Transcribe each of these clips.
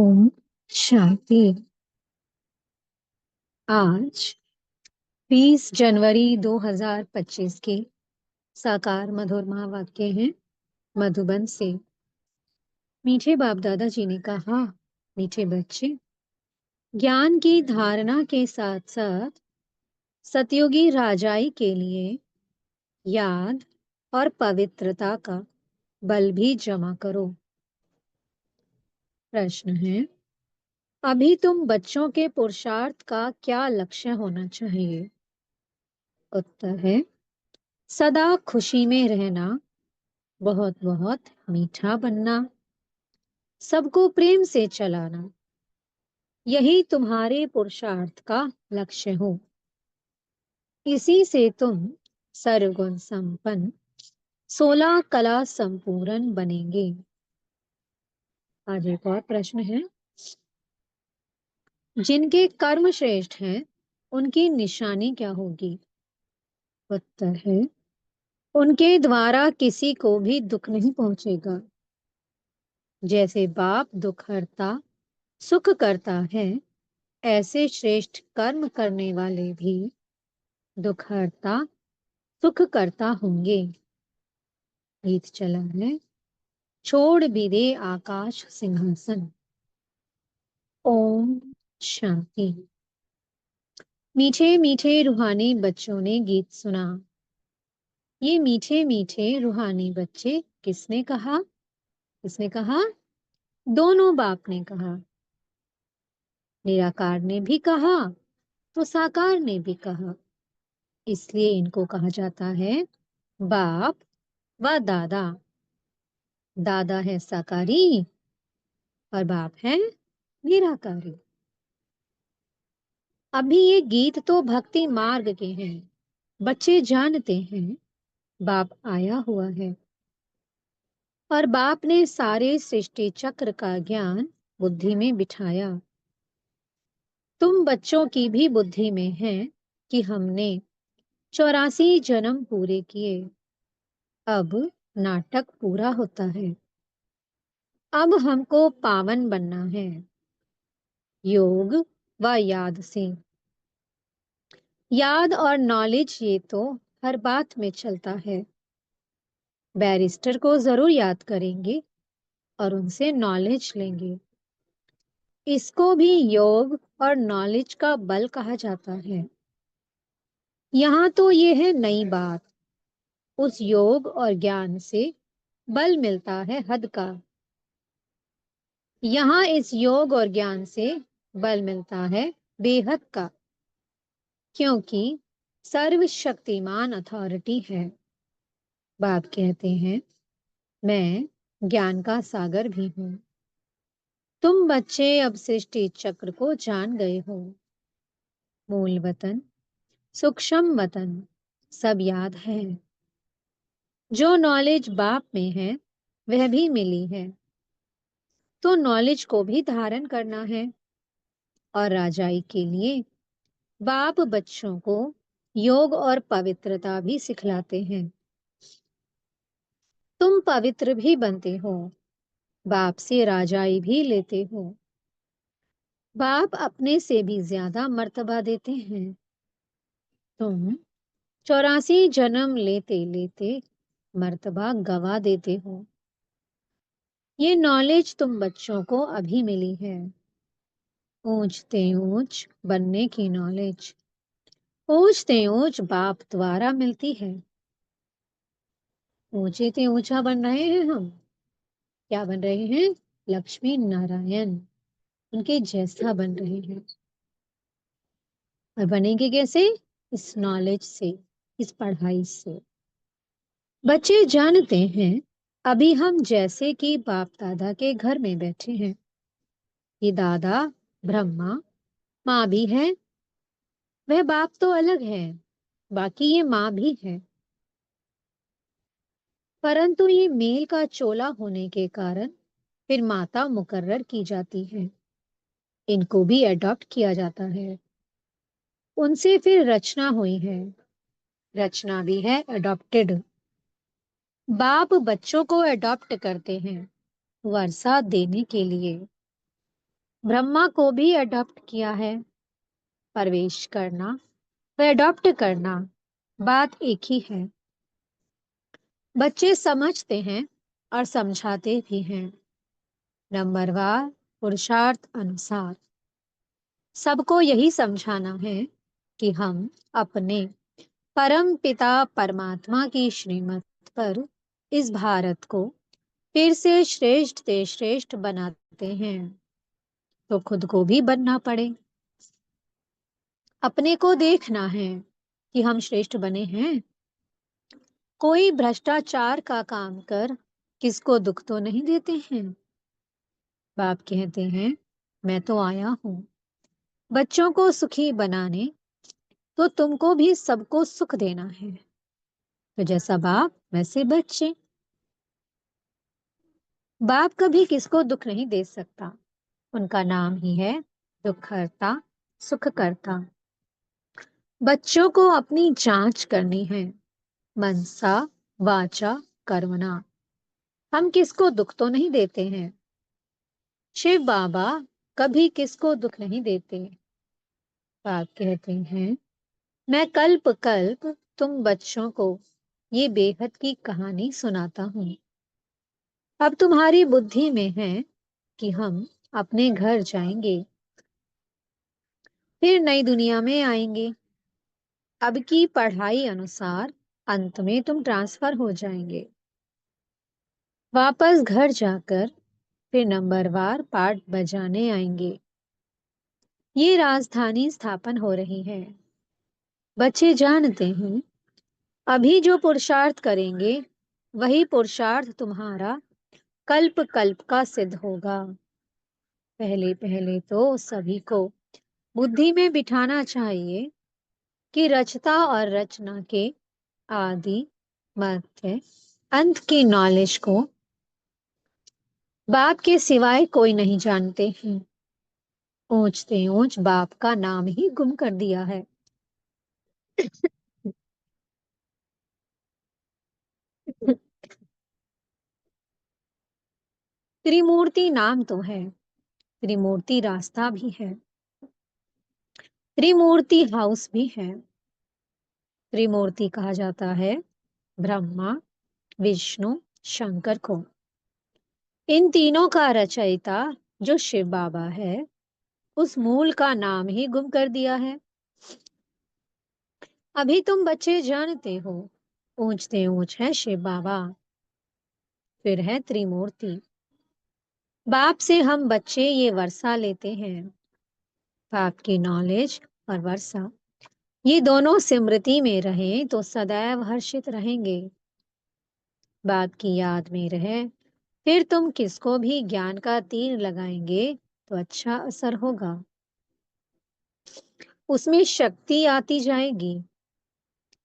ओम शांति। आज 20 जनवरी 2025 के साकार मधुर महावाक्य हैं मधुबन से। मीठे बाप दादाजी ने कहा, मीठे बच्चे, ज्ञान की धारणा के साथ साथ सतयुगी राजाई के लिए याद और पवित्रता का बल भी जमा करो। प्रश्न है, अभी तुम बच्चों के पुरुषार्थ का क्या लक्ष्य होना चाहिए? उत्तर है, सदा खुशी में रहना, बहुत बहुत मीठा बनना, सबको प्रेम से चलाना, यही तुम्हारे पुरुषार्थ का लक्ष्य हो। इसी से तुम सर्वगुण संपन्न 16 कला संपूर्ण बनेंगे। आज एक और प्रश्न है, जिनके कर्म श्रेष्ठ हैं उनकी निशानी क्या होगी? उत्तर है, उनके द्वारा किसी को भी दुख नहीं पहुंचेगा। जैसे बाप दुख हरता सुख करता है, ऐसे श्रेष्ठ कर्म करने वाले भी दुख हरता सुख करता होंगे। गीत चला है, छोड़ भी दे आकाश सिंहासन। ओम शांति। मीठे मीठे रूहानी बच्चों ने गीत सुना। ये मीठे मीठे रूहानी बच्चे किसने कहा? किसने कहा? दोनों बाप ने कहा। निराकार ने भी कहा तो साकार ने भी कहा। इसलिए इनको कहा जाता है बाप व दादा। दादा है साकारी और बाप है निराकारी। अभी ये गीत तो भक्ति मार्ग के हैं। बच्चे जानते हैं बाप आया हुआ है और बाप ने सारे सृष्टि चक्र का ज्ञान बुद्धि में बिठाया। तुम बच्चों की भी बुद्धि में है कि हमने 84 जन्म पूरे किए। अब नाटक पूरा होता है। अब हमको पावन बनना है, योग व याद से। याद और नॉलेज ये तो हर बात में चलता है। बैरिस्टर को जरूर याद करेंगे और उनसे नॉलेज लेंगे। इसको भी योग और नॉलेज का बल कहा जाता है। यहाँ तो ये है नई बात। उस योग और ज्ञान से बल मिलता है हद का। यहाँ इस योग और ज्ञान से बल मिलता है बेहद का, क्योंकि सर्वशक्तिमान अथॉरिटी है। बाप कहते हैं, मैं ज्ञान का सागर भी हूं। तुम बच्चे अब सृष्टि चक्र को जान गए हो। मूल वतन सूक्ष्म वतन सब याद है। जो नॉलेज बाप में है वह भी मिली है, तो नॉलेज को भी धारण करना है। और राजाई के लिए बाप बच्चों को योग और पवित्रता भी सिखलाते हैं। तुम पवित्र भी बनते हो, बाप से राजाई भी लेते हो। बाप अपने से भी ज्यादा मर्तबा देते हैं। तुम 84 जन्म लेते लेते मर्तबा गवा देते हो। ये नॉलेज तुम बच्चों को अभी मिली है। ऊंचते ऊंच बनने की नॉलेज ऊंचते ऊंच बाप द्वारा मिलती है। ऊंचे ते ऊंचा बन रहे हैं हम। क्या बन रहे हैं? लक्ष्मी नारायण, उनके जैसा बन रहे हैं। और बनेंगे कैसे? इस नॉलेज से, इस पढ़ाई से। बच्चे जानते हैं अभी हम जैसे कि बाप दादा के घर में बैठे हैं। ये दादा ब्रह्मा, माँ भी है। वह बाप तो अलग है, बाकी ये माँ भी है। परंतु ये मेल का चोला होने के कारण फिर माता मुकर्रर की जाती है। इनको भी अडॉप्ट किया जाता है। उनसे फिर रचना हुई है। रचना भी है अडॉप्टेड। बाप बच्चों को अडॉप्ट करते हैं वर्षा देने के लिए। ब्रह्मा को भी अडॉप्ट किया है। प्रवेश करना व अडॉप्ट करना बात एक ही है। बच्चे समझते हैं और समझाते भी हैं। नंबरवार पुरुषार्थ अनुसार सबको यही समझाना है कि हम अपने परम पिता परमात्मा की श्रीमत पर इस भारत को फिर से श्रेष्ठ से श्रेष्ठ बनाते हैं, तो खुद को भी बनना पड़े। अपने को देखना है कि हम श्रेष्ठ बने हैं। कोई भ्रष्टाचार का काम कर किसको दुख तो नहीं देते हैं। बाप कहते हैं, मैं तो आया हूं बच्चों को सुखी बनाने, तो तुमको भी सबको सुख देना है। तो जैसा बाप वैसे बच्चे। बाप कभी किसको दुख नहीं दे सकता। उनका नाम ही है दुखहर्ता, सुखकर्ता। बच्चों को अपनी जांच करनी है, मनसा वाचा कर्मणा। हम किसको दुख तो नहीं देते हैं। शिव बाबा कभी किसको दुख नहीं देते। बाप कहते हैं, मैं कल्प कल्प तुम बच्चों को ये बेहद की कहानी सुनाता हूँ। अब तुम्हारी बुद्धि में है कि हम अपने घर जाएंगे, फिर नई दुनिया में आएंगे। अब की पढ़ाई अनुसार अंत में तुम ट्रांसफर हो जाएंगे। वापस घर जाकर फिर नंबरवार पाठ बजाने आएंगे। ये राजधानी स्थापन हो रही है। बच्चे जानते हैं, अभी जो पुरुषार्थ करेंगे वही पुरुषार्थ तुम्हारा कल्प कल्प का सिद्ध होगा। पहले पहले तो सभी को बुद्धि में बिठाना चाहिए कि रचता और रचना के आदि मध्य अंत की नॉलेज को बाप के सिवाय कोई नहीं जानते हैं। ऊंचते ऊंच बाप का नाम ही गुम कर दिया है। त्रिमूर्ति नाम तो है, त्रिमूर्ति रास्ता भी है, त्रिमूर्ति हाउस भी है। त्रिमूर्ति कहा जाता है ब्रह्मा, विष्णु, शंकर को। इन तीनों का रचयिता जो शिव बाबा है, उस मूल का नाम ही गुम कर दिया है। अभी तुम बच्चे जानते हो, ऊंचते ऊंच है शिव बाबा, फिर है त्रिमूर्ति। बाप से हम बच्चे ये वर्षा लेते हैं। बाप की नॉलेज और वर्षा, ये दोनों स्मृति में रहें तो सदैव हर्षित रहेंगे। बाप की याद में रहे, फिर तुम किसको भी ज्ञान का तीर लगाएंगे तो अच्छा असर होगा। उसमें शक्ति आती जाएगी।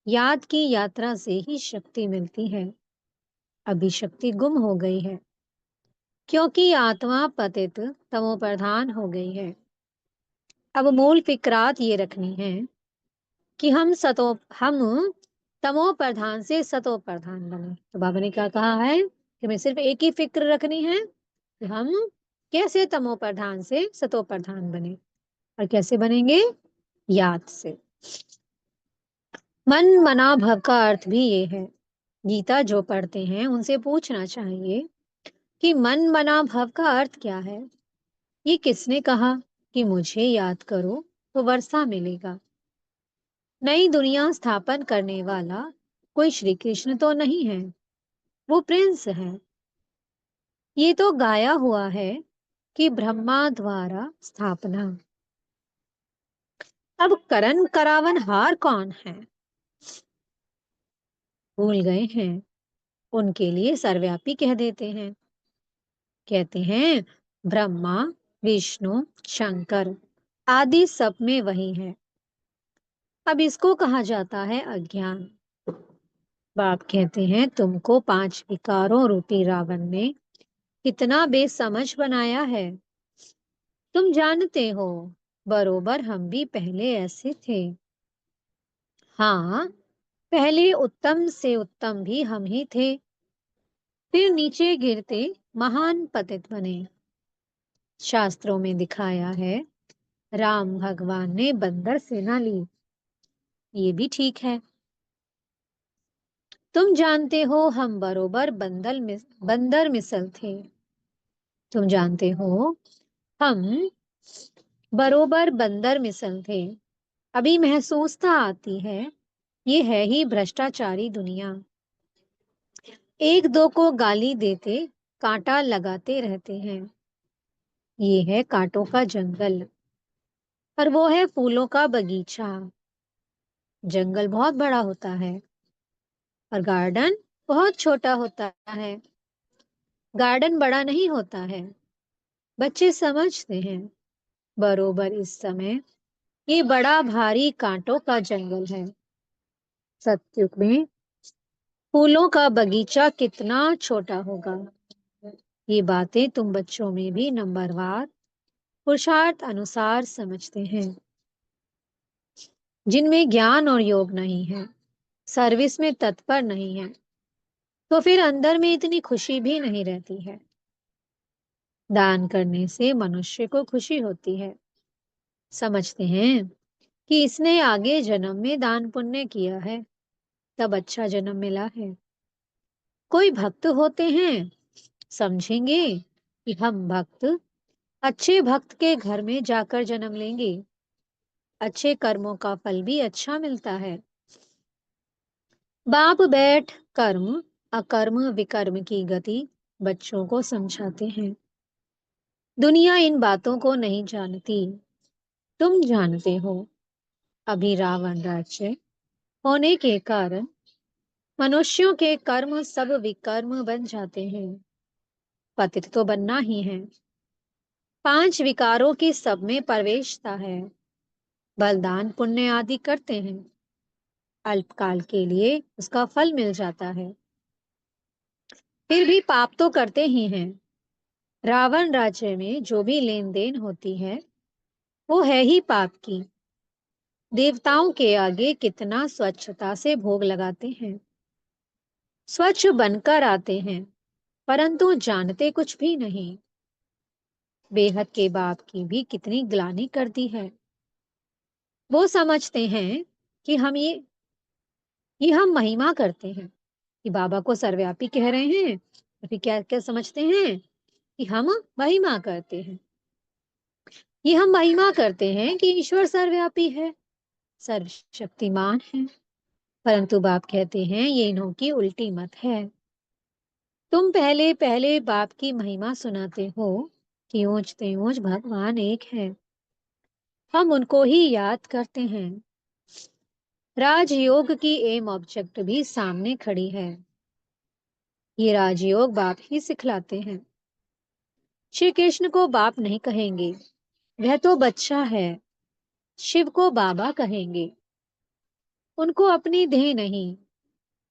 याद की यात्रा से ही शक्ति मिलती है। अभी शक्ति गुम हो गई है, क्योंकि आत्मा पतित तमोप्रधान हो गई है। अब मूल फिक्रात ये रखनी है कि हम तमो प्रधान से सतो प्रधान बने। तो बाबा ने क्या कहा है कि हमें सिर्फ एक ही फिक्र रखनी है कि हम कैसे तमो प्रधान से सतो प्रधान बने। और कैसे बनेंगे? याद से। मन मना भव का अर्थ भी ये है। गीता जो पढ़ते हैं उनसे पूछना चाहिए कि मन मना भव का अर्थ क्या है। ये किसने कहा कि मुझे याद करो तो वर्षा मिलेगा। नई दुनिया स्थापन करने वाला कोई श्री कृष्ण तो नहीं है, वो प्रिंस है। ये तो गाया हुआ है कि ब्रह्मा द्वारा स्थापना। अब करण करावन हार कौन है? भूल गए हैं। उनके लिए सर्वव्यापी कह देते हैं। कहते हैं ब्रह्मा, विष्णु, शंकर आदि सब में वही है। अब इसको कहा जाता है अज्ञान। बाप कहते हैं, तुमको पांच विकारों रूपी रावण ने कितना बेसमझ बनाया है। तुम जानते हो, बरोबर हम भी पहले ऐसे थे। हाँ, पहले उत्तम से उत्तम भी हम ही थे, फिर नीचे गिरते महान पतित बने। शास्त्रों में दिखाया है राम भगवान ने बंदर सेना ली, ये भी ठीक है। तुम जानते हो हम बरोबर बंदर मिसल थे। तुम जानते हो हम बरोबर बंदर मिसल थे। अभी महसूसता आती है, ये है ही भ्रष्टाचारी दुनिया। एक दो को गाली देते कांटा लगाते रहते हैं। ये है कांटों का जंगल, और वो है फूलों का बगीचा। जंगल बहुत बड़ा होता है और गार्डन बहुत छोटा होता है। गार्डन बड़ा नहीं होता है, बच्चे समझते हैं। बरोबर इस समय ये बड़ा भारी कांटों का जंगल है। सत्युग में फूलों का बगीचा कितना छोटा होगा। ये बातें तुम बच्चों में भी नंबरवार पुरुषार्थ अनुसार समझते हैं। जिनमें ज्ञान और योग नहीं है, सर्विस में तत्पर नहीं है, तो फिर अंदर में इतनी खुशी भी नहीं रहती है। दान करने से मनुष्य को खुशी होती है। समझते हैं कि इसने आगे जन्म में दान पुण्य किया है, तब अच्छा जन्म मिला है। कोई भक्त होते हैं, समझेंगे कि हम भक्त अच्छे भक्त के घर में जाकर जन्म लेंगे। अच्छे कर्मों का फल भी अच्छा मिलता है। बाप बैठ कर्म अकर्म विकर्म की गति बच्चों को समझाते हैं। दुनिया इन बातों को नहीं जानती, तुम जानते हो। अभी रावण राज्य होने के कारण मनुष्यों के कर्म सब विकर्म बन जाते हैं। पतित तो बनना ही है। 5 विकारों की सब में प्रवेशता है। बलिदान पुण्य आदि करते हैं, अल्पकाल के लिए उसका फल मिल जाता है, फिर भी पाप तो करते ही हैं। रावण राज्य में जो भी लेन देन होती है, वो है ही पाप की। देवताओं के आगे कितना स्वच्छता से भोग लगाते हैं, स्वच्छ बनकर आते हैं, परंतु जानते कुछ भी नहीं। बेहद के बाप की भी कितनी ग्लानि करती है। वो समझते हैं कि ये हम महिमा करते हैं, कि बाबा को सर्वव्यापी कह रहे हैं, तो फिर क्या क्या समझते हैं कि हम महिमा करते हैं। ये हम महिमा करते हैं कि ईश्वर सर्वव्यापी है, सर्वशक्तिमान है। परंतु बाप कहते हैं ये इन्हों की उल्टी मत है। तुम पहले पहले बाप की महिमा सुनाते हो कि ऊंच ते ऊंच भगवान एक है, हम उनको ही याद करते हैं। राजयोग की एम ऑब्जेक्ट भी सामने खड़ी है। ये राजयोग बाप ही सिखलाते हैं। श्री कृष्ण को बाप नहीं कहेंगे, वह तो बच्चा है। शिव को बाबा कहेंगे, उनको अपनी देह नहीं,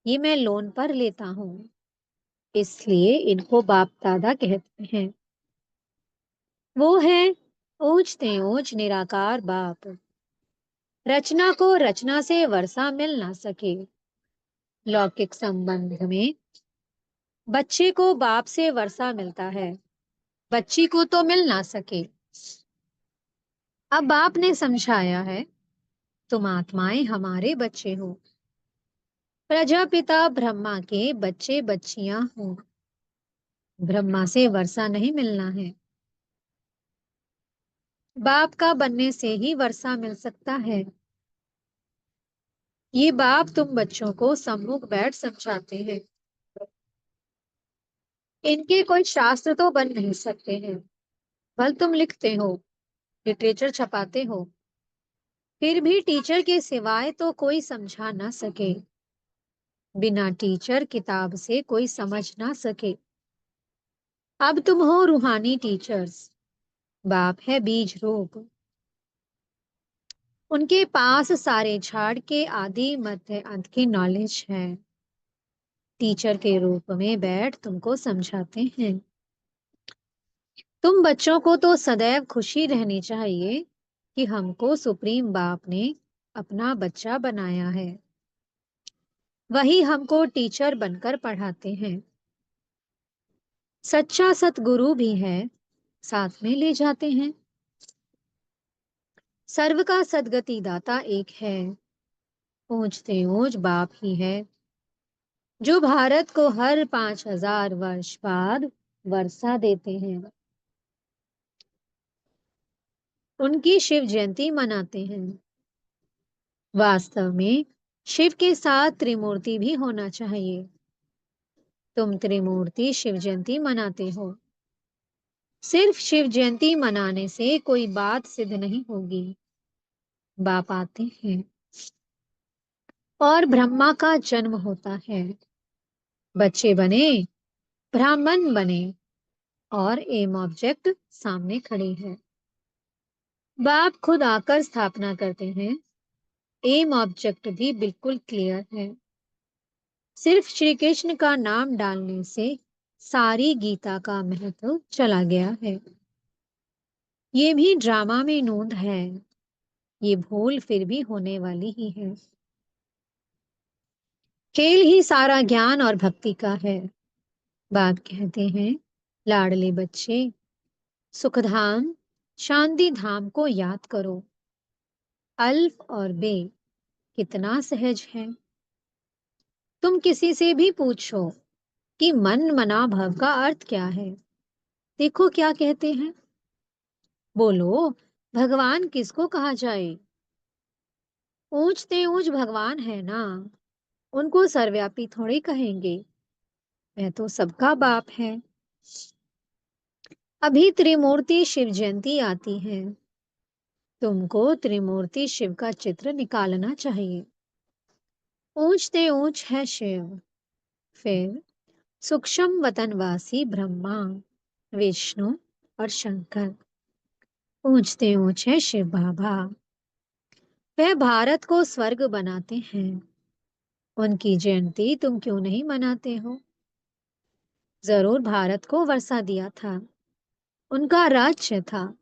ये मैं लोन पर लेता हूं, इसलिए इनको बाप दादा कहते हैं। वो है ऊंच ते ऊंच निराकार बाप। रचना को रचना से वर्षा मिल ना सके। लौकिक संबंध में बच्चे को बाप से वर्षा मिलता है, बच्ची को तो मिल ना सके। अब बाप ने समझाया है, तुम आत्माएं हमारे बच्चे हो। प्रजापिता ब्रह्मा के बच्चे बच्चियां हो। ब्रह्मा से वर्षा नहीं मिलना है, बाप का बनने से ही वर्षा मिल सकता है। ये बाप तुम बच्चों को सम्मुख बैठ समझाते हैं। इनके कोई शास्त्र तो बन नहीं सकते हैं। भल तुम लिखते हो, लिटरेचर छपाते हो, फिर भी टीचर के सिवाय तो कोई समझा ना सके। बिना टीचर किताब से कोई समझ ना सके। अब तुम हो रूहानी टीचर्स, बाप है बीज रूप। उनके पास सारे झाड़ के आदि मध्य अंत की नॉलेज है। टीचर के रूप में बैठ तुमको समझाते हैं। तुम बच्चों को तो सदैव खुशी रहनी चाहिए कि हमको सुप्रीम बाप ने अपना बच्चा बनाया है। वही हमको टीचर बनकर पढ़ाते हैं। सच्चा सतगुरु भी है, साथ में ले जाते हैं। सर्व का सद्गति दाता एक है, ऊंचते ऊंच बाप ही है, जो भारत को हर 5,000 वर्ष बाद वर्षा देते हैं। उनकी शिव जयंती मनाते हैं। वास्तव में शिव के साथ त्रिमूर्ति भी होना चाहिए। तुम त्रिमूर्ति शिव जयंती मनाते हो। सिर्फ शिव जयंती मनाने से कोई बात सिद्ध नहीं होगी। बाप आते हैं और ब्रह्मा का जन्म होता है। बच्चे बने, ब्राह्मण बने और एम ऑब्जेक्ट सामने खड़ी है। बाप खुद आकर स्थापना करते हैं। एम ऑब्जेक्ट भी बिल्कुल क्लियर है। सिर्फ श्री कृष्ण का नाम डालने से सारी गीता का महत्व चला गया है। ये भी ड्रामा में नोंद है। ये भूल फिर भी होने वाली ही है। खेल ही सारा ज्ञान और भक्ति का है। बाप कहते हैं, लाडले बच्चे, सुखधाम शांति धाम को याद करो। अल्फ और बे कितना सहज है। तुम किसी से भी पूछो कि मन मना भव का अर्थ क्या है, देखो क्या कहते हैं। बोलो, भगवान किसको कहा जाए? ऊंचते ऊंच भगवान है ना, उनको सर्वव्यापी थोड़ी कहेंगे। वह तो सबका बाप है। अभी त्रिमूर्ति शिव जयंती आती है। तुमको त्रिमूर्ति शिव का चित्र निकालना चाहिए। ऊंचते ऊंच है शिव, फिर सूक्ष्म वतनवासी ब्रह्मा, विष्णु और शंकर। ऊंचते ऊंच है शिव बाबा। वह भारत को स्वर्ग बनाते हैं। उनकी जयंती तुम क्यों नहीं मनाते हो? जरूर भारत को वर्षा दिया था, उनका राज्य था।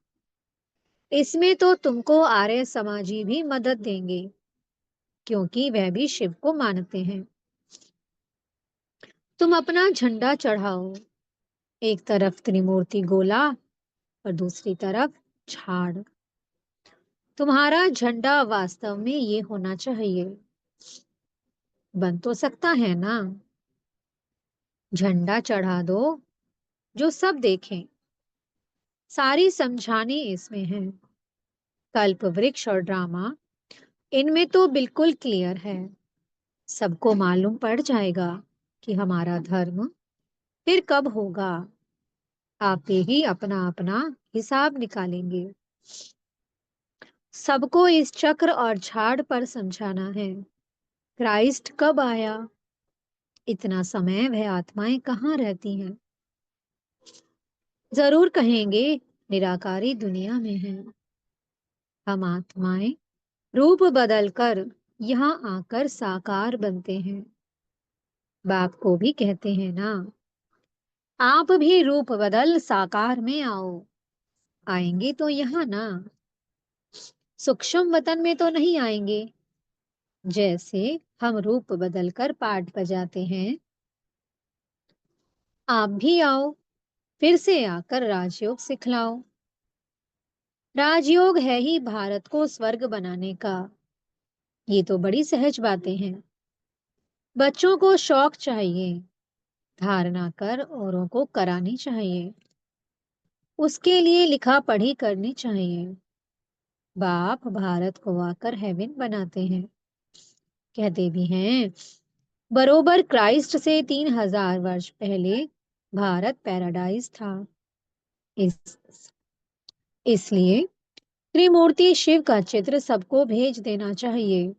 इसमें तो तुमको आर्य समाजी भी मदद देंगे, क्योंकि वह भी शिव को मानते हैं। तुम अपना झंडा चढ़ाओ, एक तरफ त्रिमूर्ति गोला और दूसरी तरफ झाड़। तुम्हारा झंडा वास्तव में ये होना चाहिए। बन तो सकता है ना? झंडा चढ़ा दो जो सब देखें। सारी समझानी इसमें है। कल्प वृक्ष और ड्रामा, इनमें तो बिल्कुल क्लियर है। सबको मालूम पड़ जाएगा कि हमारा धर्म फिर कब होगा। आप ही अपना अपना हिसाब निकालेंगे। सबको इस चक्र और झाड़ पर समझाना है। क्राइस्ट कब आया? इतना समय वह आत्माएं कहाँ रहती हैं? जरूर कहेंगे, निराकारी दुनिया में है। हम आत्माएं रूप बदलकर यहाँ आकर साकार बनते हैं। बाप को भी कहते हैं ना, आप भी रूप बदल साकार में आओ। आएंगे तो यहाँ ना, सूक्ष्म वतन में तो नहीं आएंगे। जैसे हम रूप बदलकर पाठ बजाते हैं, आप भी आओ, फिर से आकर राजयोग सिखलाओ। राजयोग है ही भारत को स्वर्ग बनाने का। ये तो बड़ी सहज बातें हैं। बच्चों को शौक चाहिए, धारणा कर औरों को करानी चाहिए। उसके लिए लिखा पढ़ी करनी चाहिए। बाप भारत को आकर हेवन बनाते हैं। कहते भी हैं, बरोबर क्राइस्ट से 3,000 वर्ष पहले भारत पैराडाइज था। इस इसलिए त्रिमूर्ति शिव का चित्र सबको भेज देना चाहिए।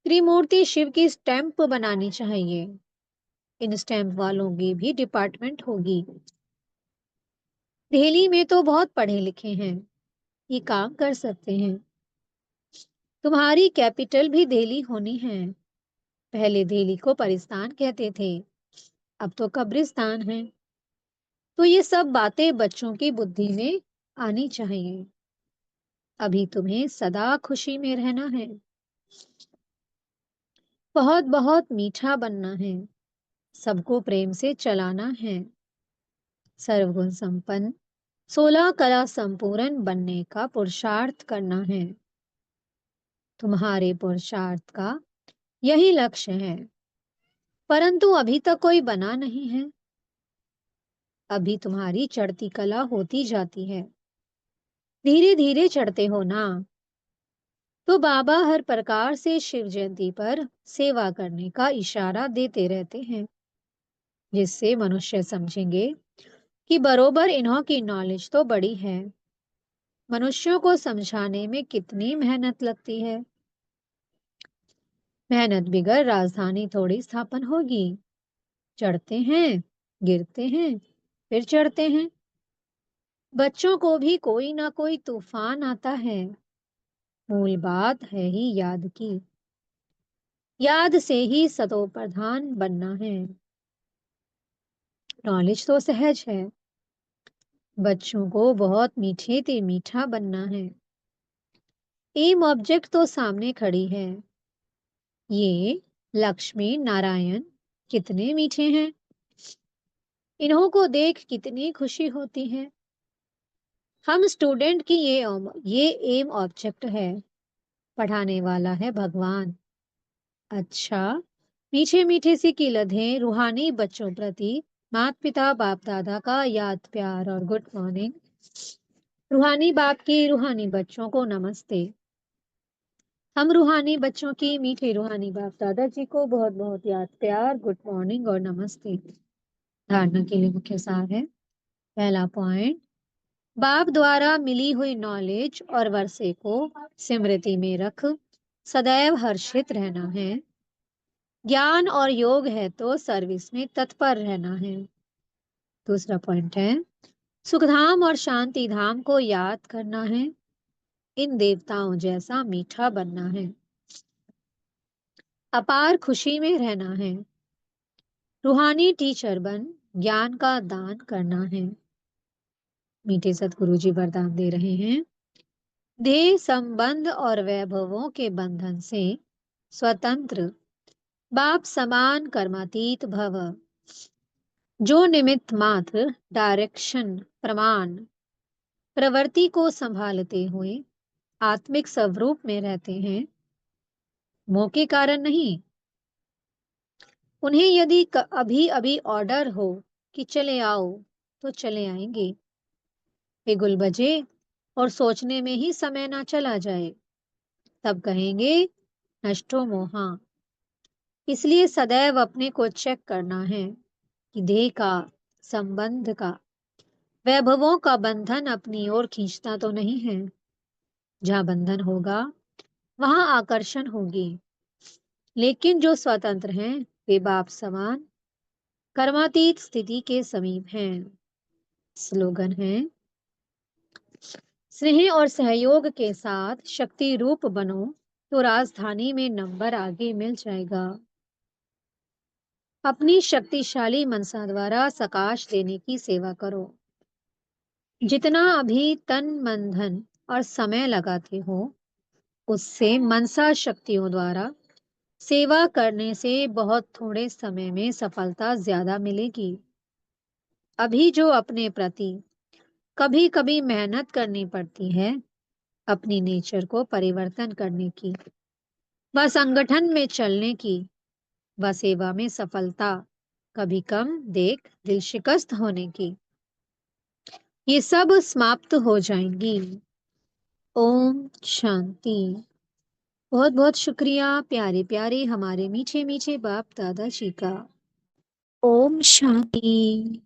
त्रिमूर्ति शिव की स्टैंप बनानी चाहिए। इन स्टैंप वालों की भी डिपार्टमेंट होगी। दिल्ली में तो बहुत पढ़े लिखे हैं, ये काम कर सकते हैं। तुम्हारी कैपिटल भी दिल्ली होनी है। पहले दिल्ली को परिस्तान कहते थे, अब तो कब्रिस्तान है। तो ये सब बातें बच्चों की बुद्धि में आनी चाहिए। अभी तुम्हें सदा खुशी में रहना है। बहुत बहुत मीठा बनना है। सबको प्रेम से चलाना है। सर्वगुण संपन्न 16 कला संपूर्ण बनने का पुरुषार्थ करना है। तुम्हारे पुरुषार्थ का यही लक्ष्य है, परंतु अभी तक कोई बना नहीं है। अभी तुम्हारी चढ़ती कला होती जाती है, धीरे धीरे चढ़ते हो ना। तो बाबा हर प्रकार से शिव जयंती पर सेवा करने का इशारा देते रहते हैं, जिससे मनुष्य समझेंगे कि बरोबर इन्हों की नॉलेज तो बड़ी है। मनुष्यों को समझाने में कितनी मेहनत लगती है। मेहनत बिगड़ राजधानी थोड़ी स्थापन होगी। चढ़ते हैं, गिरते हैं, फिर चढ़ते हैं। बच्चों को भी कोई ना कोई तूफान आता है। मूल बात है ही याद की। याद से ही सतो प्रधान बनना है। नॉलेज तो सहज है, बच्चों को बहुत मीठे ते मीठा बनना है। एम ऑब्जेक्ट तो सामने खड़ी है। ये लक्ष्मी नारायण कितने मीठे हैं। इन्हों को देख कितनी खुशी होती है। हम स्टूडेंट की ये एम ऑब्जेक्ट है। पढ़ाने वाला है भगवान। अच्छा, मीठे मीठे सी किलधें रूहानी बच्चों प्रति माता पिता बाप दादा का याद प्यार और गुड मॉर्निंग। रूहानी बाप की रूहानी बच्चों को नमस्ते। हम रूहानी बच्चों की मीठे रूहानी बाप दादाजी को बहुत बहुत याद प्यार गुड मॉर्निंग और नमस्ते। धारणा के लिए मुख्य सार है। पहला पॉइंट, बाप द्वारा मिली हुई नॉलेज और वर्षे को स्मृति में रख सदैव हर्षित रहना है। ज्ञान और योग है तो सर्विस में तत्पर रहना है। दूसरा पॉइंट है, सुखधाम और शांति धाम को याद करना है। इन देवताओं जैसा मीठा बनना है। अपार खुशी में रहना है। रूहानी टीचर बन ज्ञान का दान करना है। मीठे सतगुरु जी वरदान दे रहे हैं। देह संबंध और वैभवों के बंधन से स्वतंत्र, बाप समान कर्मातीत भव। जो निमित्त मात्र डायरेक्शन प्रमाण प्रवृत्ति को संभालते हुए आत्मिक स्वरूप में रहते हैं, मोह के कारण नहीं। उन्हें यदि अभी अभी ऑर्डर हो कि चले आओ तो चले आएंगे। बिगुल बजे और सोचने में ही समय ना चला जाए, तब कहेंगे नष्टो मोहा। इसलिए सदैव अपने को चेक करना है कि देह का, संबंध का, वैभवों का बंधन अपनी ओर खींचता तो नहीं है। जहां बंधन होगा वहां आकर्षण होगी। लेकिन जो स्वतंत्र हैं वे बाप समान कर्मातीत स्थिति के समीप हैं। स्लोगन है, स्नेह और सहयोग के साथ शक्ति रूप बनो तो राजधानी में नंबर आगे मिल जाएगा। अपनी शक्तिशाली मनसा द्वारा सकाश देने की सेवा करो। जितना अभी तन मन धन और समय लगाते हो, उससे मनसा शक्तियों द्वारा सेवा करने से बहुत थोड़े समय में सफलता ज्यादा मिलेगी। अभी जो अपने प्रति कभी कभी मेहनत करनी पड़ती है अपनी नेचर को परिवर्तन करने की, व संगठन में चलने की, व सेवा में सफलता कभी कम देख दिल शिकस्त होने की, ये सब समाप्त हो जाएंगी। ओम शांति। बहुत बहुत शुक्रिया प्यारे प्यारे हमारे मीठे मीठे बाप दादा जी का। ओम शांति।